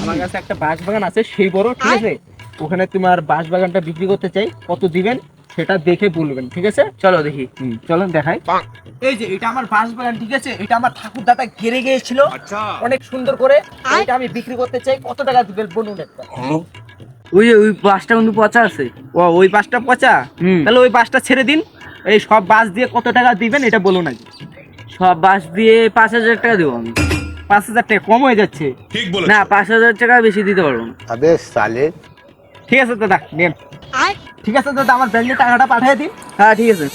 আমার কাছে একটা বাঁশ বাগান আছে সেই বড়, ঠিক আছে? ওখানে তোমার বাঁশ বাগানটা বিক্রি করতে চাই, কত দিবেন সেটা দেখে বলবেন, ঠিক আছে? চলো দেখি। চলেন দেখাই। এই যে এটা আমার বাঁশ বাগান, ঠিক আছে? এটা আমার ঠাকুর দাদা ঘেরে গিয়েছিল অনেক সুন্দর করে। এটা আমি বিক্রি করতে চাই, কত টাকা দিবেন বলুন একটা। ওই ওই বাসটা কিন্তু পচা আছে। ও ওই বাঁশটা পচা? তাহলে ওই বাঁশটা ছেড়ে দিন। এই সব বাঁশ দিয়ে কত টাকা দিবেন এটা বলুন আগে। সব বাস দিয়ে 5,000 টাকা দেবো আমি। 5,000 টাকা কম হয়ে যাচ্ছে। না, 5,000 টাকা বেশি দিতে পারবো না। अबे साले ঠিক আছে দাদা, নেন। ঠিক আছে দাদা, আমার ব্যাংকে টাকাটা পাঠিয়ে দিন। হ্যাঁ ঠিক আছে,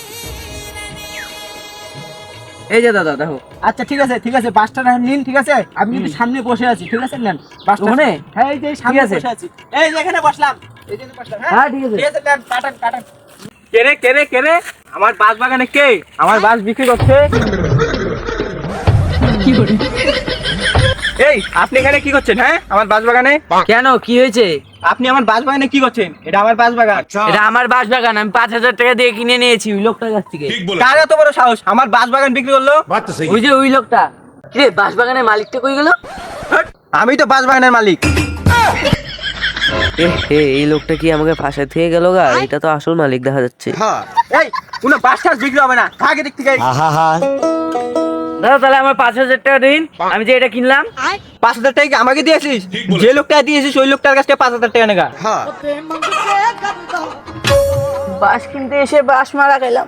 এই যে দাদা দেখো। আচ্ছা ঠিক আছে, ঠিক আছে, বাসটা নিন, ঠিক আছে? আমি কিন্তু সামনে বসে আছি, ঠিক আছে? নেন বাসটা। ওখানে? হ্যাঁ, এই যে সামনে ঠিক আছে। বসে আছি। এই যে এখানে বসলাম, এই যে বসলাম। হ্যাঁ, ঠিক আছে। ঠিক আছে, নেন, কাটান কাটান। কে রে আমার বাস বাগানে কে আমার বাস বিক্রি করছে? এই আপনি এখানে কি করছেন? হ্যাঁ, আমার বাস বাগানে কেন, কি হয়েছে? আপনি আমার বাস বাগানে কি করছেন? এটা আমার বাস বাগান। এটা আমার বাস বাগান, আমি 5,000 টাকা দিয়ে কিনে নিয়েছি ওই লোকটার কাছ থেকে। কার এত বড় সাহস আমার বাস বাগান বিক্রি করলো? बात तो सही ওই যে ওই লোকটা। রে, বাস বাগানের মালিকটা কই গেল? হ্যাট, আমি তো বাস বাগানের মালিক। এই লোকটা কি আমাকে ফাঁসা থেকে গেল গা? এটা তো আসল মালিক দেখা যাচ্ছে। हाँ এই কোনো বাস টাস বিক্রি হবে না, ভাগে দিক থেকে। हाँ हाँ দাদা তাহলে আমার 5,000 টাকা দিন, আমি যে এটা কিনলাম। 5,000 টাকা কি আমাকে দিয়েছিস? যে লোকটা দিয়েছিস ওই লোকটার কাছ থেকে 5,000 টাকা নেগা। हाँ বাস কিনতে এসে বাস মারা গেলাম।